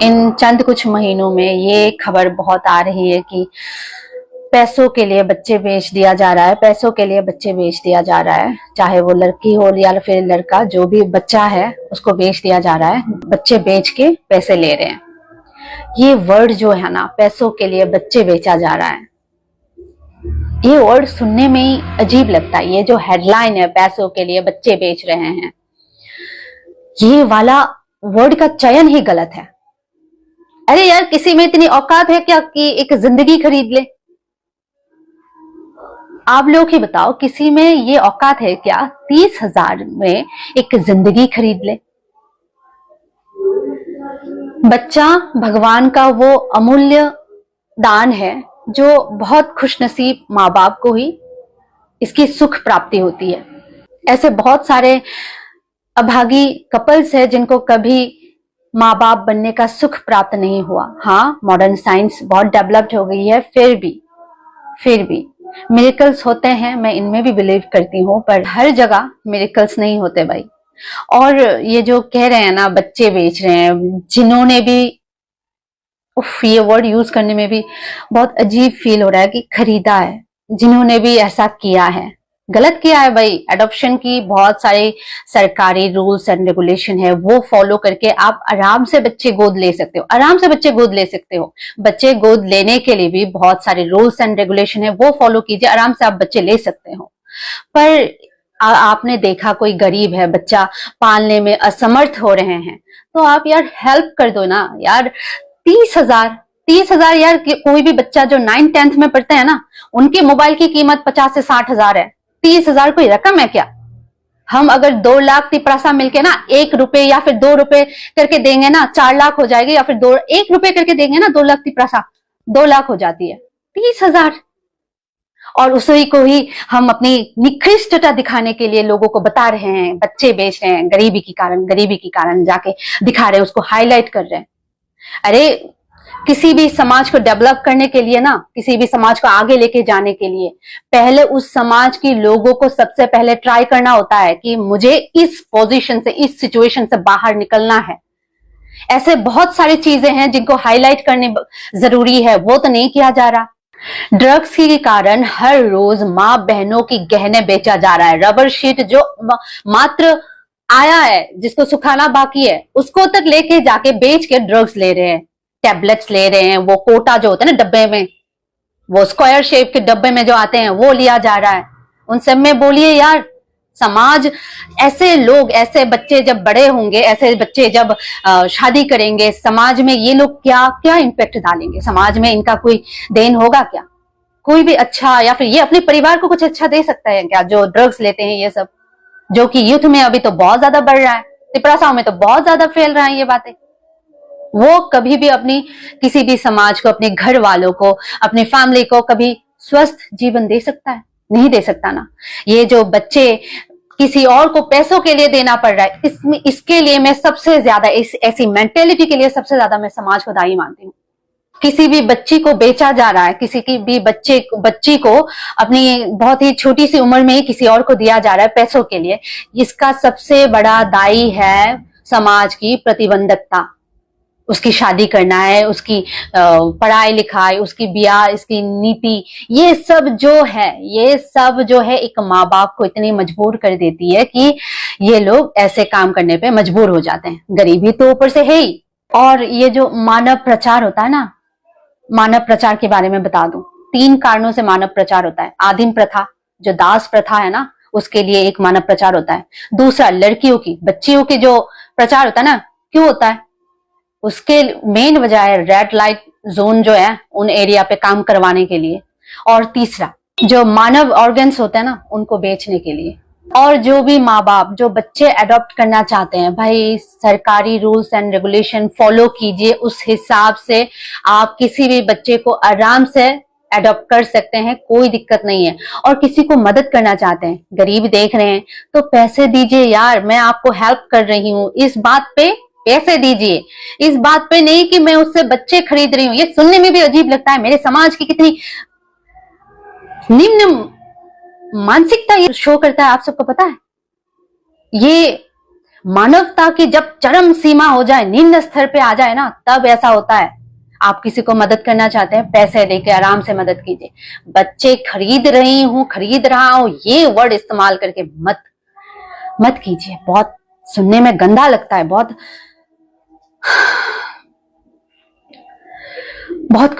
इन चंद कुछ महीनों में ये खबर बहुत आ रही है कि पैसों के लिए बच्चे बेच दिया जा रहा है, पैसों के लिए बच्चे बेच दिया जा रहा है। चाहे वो लड़की हो या फिर लड़का, जो भी बच्चा है उसको बेच दिया जा रहा है। बच्चे बेच के पैसे ले रहे हैं। ये वर्ड जो है ना, पैसों के लिए बच्चे बेचा जा रहा है, ये वर्ड सुनने में ही अजीब लगता है। ये जो हेडलाइन है, पैसों के लिए बच्चे बेच रहे हैं, ये वाला वर्ड का चयन ही गलत है। अरे यार, किसी में इतनी औकात है क्या कि एक जिंदगी खरीद ले? आप लोग ही बताओ, किसी में ये औकात है क्या 30,000 में एक जिंदगी खरीद ले? बच्चा भगवान का वो अमूल्य दान है जो बहुत खुशनसीब माँ बाप को ही इसकी सुख प्राप्ति होती है। ऐसे बहुत सारे अभागी कपल्स है जिनको कभी माँ बाप बनने का सुख प्राप्त नहीं हुआ। हाँ, मॉडर्न साइंस बहुत डेवलप्ड हो गई है, फिर भी मिरेकल्स होते हैं, मैं इनमें भी बिलीव करती हूँ, पर हर जगह मिरेकल्स नहीं होते भाई। और ये जो कह रहे हैं ना बच्चे बेच रहे हैं, जिन्होंने भी, ये वर्ड यूज करने में भी बहुत अजीब फील हो रहा है कि खरीदा है, जिन्होंने भी ऐसा किया है, गलत किया है भाई। एडॉप्शन की बहुत सारे सरकारी रूल्स एंड रेगुलेशन है, वो फॉलो करके आप आराम से बच्चे गोद ले सकते हो, आराम से बच्चे गोद ले सकते हो। बच्चे गोद लेने के लिए भी बहुत सारे रूल्स एंड रेगुलेशन है, वो फॉलो कीजिए, आराम से आप बच्चे ले सकते हो। पर आपने देखा कोई गरीब है, बच्चा पालने में असमर्थ हो रहे हैं, तो आप यार हेल्प कर दो ना यार। 30,000 यार, कोई भी बच्चा जो 9th-10th में पढ़ता है ना, उनके मोबाइल की कीमत 50 से 60,000 है। 30,000 कोई रकम है क्या? हम अगर 2 लाख तिपरासा मिलके ना 1 रुपए या फिर 2 रुपए करके देंगे ना, 4 लाख हो जाएगी, या फिर 1 रुपए करके देंगे ना 2 लाख तिपरासा, 2 लाख हो जाती है। 30,000, और उसी को ही हम अपनी निकृष्टता दिखाने के लिए लोगों को बता रहे हैं, बच्चे बेच रहे हैं, गरीबी के कारण जाके दिखा रहे हैं, उसको हाईलाइट कर रहे हैं। अरे, किसी भी समाज को डेवलप करने के लिए ना, किसी भी समाज को आगे लेके जाने के लिए पहले उस समाज के लोगों को सबसे पहले ट्राई करना होता है कि मुझे इस पोजीशन से, इस सिचुएशन से बाहर निकलना है। ऐसे बहुत सारी चीजें हैं जिनको हाईलाइट करने जरूरी है, वो तो नहीं किया जा रहा। ड्रग्स के कारण हर रोज माँ बहनों की गहने बेचा जा रहा है। रबर शीट जो मात्र आया है, जिसको सुखाना बाकी है, उसको तक लेके जाके बेच के ड्रग्स ले रहे हैं, टैबलेट्स ले रहे हैं। वो कोटा जो होता है ना डब्बे में, वो स्क्वायर शेप के डब्बे में जो आते हैं, वो लिया जा रहा है। उन सब में बोलिए यार, समाज, ऐसे लोग, ऐसे बच्चे जब बड़े होंगे, ऐसे बच्चे जब शादी करेंगे, समाज में ये लोग क्या क्या इम्पैक्ट डालेंगे? समाज में इनका कोई देन होगा क्या? कोई भी अच्छा, या फिर ये अपने परिवार को कुछ अच्छा दे सकता है क्या? जो ड्रग्स लेते हैं ये सब, जो कि यूथ में अभी तो बहुत ज्यादा बढ़ रहा है, तिपरासाओं में तो बहुत ज्यादा फैल रहा है ये बातें। वो कभी भी अपनी किसी भी समाज को, अपने घर वालों को, अपनी फैमिली को कभी स्वस्थ जीवन दे सकता है? नहीं दे सकता ना। ये जो बच्चे किसी और को पैसों के लिए देना पड़ रहा है, इसके लिए मैं सबसे ज्यादा, ऐसी मेंटेलिटी के लिए सबसे ज्यादा मैं समाज को दायी मानती हूँ। किसी भी बच्ची को बेचा जा रहा है, किसी की भी बच्ची को अपनी बहुत ही छोटी सी उम्र में ही किसी और को दिया जा रहा है पैसों के लिए। इसका सबसे बड़ा दायी है समाज की प्रतिबंधकता। उसकी शादी करना है, उसकी पढ़ाई लिखाई, उसकी ब्याह, इसकी नीति, ये सब जो है एक माँ बाप को इतनी मजबूर कर देती है कि ये लोग ऐसे काम करने पे मजबूर हो जाते हैं। गरीबी तो ऊपर से है ही। और ये जो मानव प्रचार होता है ना, मानव प्रचार के बारे में बता दूं, 3 कारणों से मानव प्रचार होता है। आदिम प्रथा, जो दास प्रथा है ना, उसके लिए एक मानव प्रचार होता है। दूसरा, लड़कियों की, बच्चियों की जो प्रचार होता है ना, क्यों होता है? उसके मेन वजह है रेड लाइट जोन जो है, उन एरिया पे काम करवाने के लिए। और तीसरा, जो मानव ऑर्गन्स होते हैं ना, उनको बेचने के लिए। और जो भी माँ बाप जो बच्चे अडॉप्ट करना चाहते हैं, भाई सरकारी रूल्स एंड रेगुलेशन फॉलो कीजिए, उस हिसाब से आप किसी भी बच्चे को आराम से अडॉप्ट कर सकते हैं, कोई दिक्कत नहीं है। और किसी को मदद करना चाहते हैं, गरीब देख रहे हैं, तो पैसे दीजिए यार, मैं आपको हेल्प कर रही हूँ, इस बात पे पैसे दीजिए। इस बात पे नहीं कि मैं उससे बच्चे खरीद रही हूँ। ये सुनने में भी अजीब लगता है। मेरे समाज की कितनी निम्न मानसिकता ये शो करता है, आप सबको पता है? ये मानवता की जब चरम सीमा हो जाए, निम्न स्तर पे आ जाए ना, तब ऐसा होता है। आप किसी को मदद करना चाहते हैं, पैसे देके आराम से मदद कीजिए। बच्चे खरीद रही हूं, खरीद रहा हूं, ये वर्ड इस्तेमाल करके मत कीजिए। बहुत सुनने में गंदा लगता है। बहुत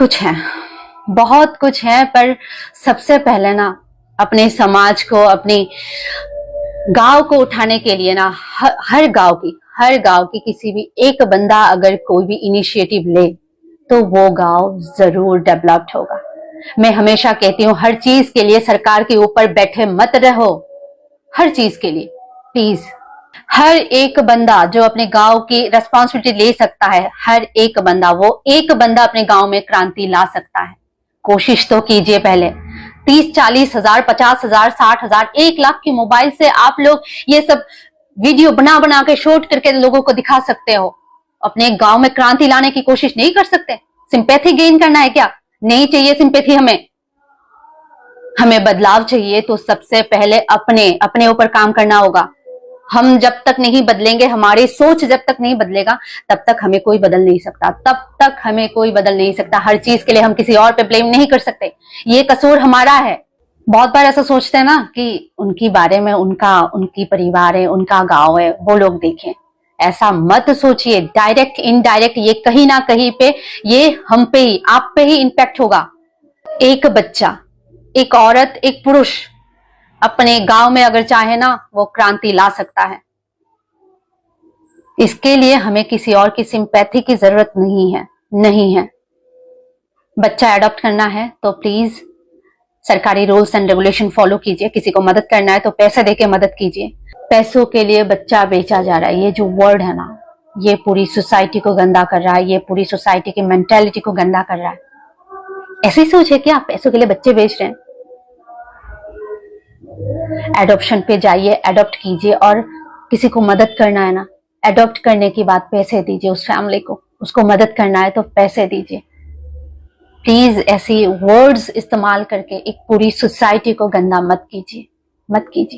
कुछ है, पर सबसे पहले ना अपने समाज को, अपनी गांव को उठाने के लिए ना, हर गांव की किसी भी एक बंदा अगर कोई भी इनिशिएटिव ले तो वो गांव जरूर डेवलप्ड होगा। मैं हमेशा कहती हूँ, हर चीज के लिए सरकार के ऊपर बैठे मत रहो। हर चीज के लिए प्लीज, हर एक बंदा जो अपने गांव की रेस्पॉन्सिबिलिटी ले सकता है, हर एक बंदा, वो एक बंदा अपने गांव में क्रांति ला सकता है। कोशिश तो कीजिए। पहले 30-40 हजार, 50 हजार, 60 हजार, 1 लाख की मोबाइल से आप लोग ये सब वीडियो बना बना के शूट करके लोगों को दिखा सकते हो। अपने गांव में क्रांति लाने की कोशिश नहीं कर सकते? सिंपैथी गेन करना है क्या? नहीं चाहिए सिंपैथी। हमें बदलाव चाहिए, तो सबसे पहले अपने ऊपर काम करना होगा। हम जब तक नहीं बदलेंगे, हमारी सोच जब तक नहीं बदलेगा, तब तक हमें कोई बदल नहीं सकता। हर चीज के लिए हम किसी और पे ब्लेम नहीं कर सकते। ये कसूर हमारा है। बहुत बार ऐसा सोचते हैं ना कि उनके बारे में, उनकी परिवार है, उनका गांव है, वो लोग देखें। ऐसा मत सोचिए। डायरेक्ट इनडायरेक्ट ये कहीं ना कहीं पे, ये हम पे ही, आप पे ही इम्पैक्ट होगा। एक बच्चा, एक औरत, एक पुरुष अपने गांव में अगर चाहे ना, वो क्रांति ला सकता है। इसके लिए हमें किसी और की सिंपैथी की जरूरत नहीं है। बच्चा एडॉप्ट करना है तो प्लीज सरकारी रूल्स एंड रेगुलेशन फॉलो कीजिए। किसी को मदद करना है तो पैसे देके मदद कीजिए। पैसों के लिए बच्चा बेचा जा रहा है, ये जो वर्ड है ना, ये पूरी सोसाइटी को गंदा कर रहा है। ये पूरी सोसाइटी की मेंटेलिटी को गंदा कर रहा है। ऐसी सोच है कि आप पैसों के लिए बच्चे बेच रहे हैं? एडॉप्शन पे जाइए, एडॉप्ट कीजिए। और किसी को मदद करना है ना, एडॉप्ट करने की बात, पैसे दीजिए उस फैमिली को। उसको मदद करना है तो पैसे दीजिए। प्लीज ऐसी वर्ड्स इस्तेमाल करके एक पूरी सोसाइटी को गंदा मत कीजिए।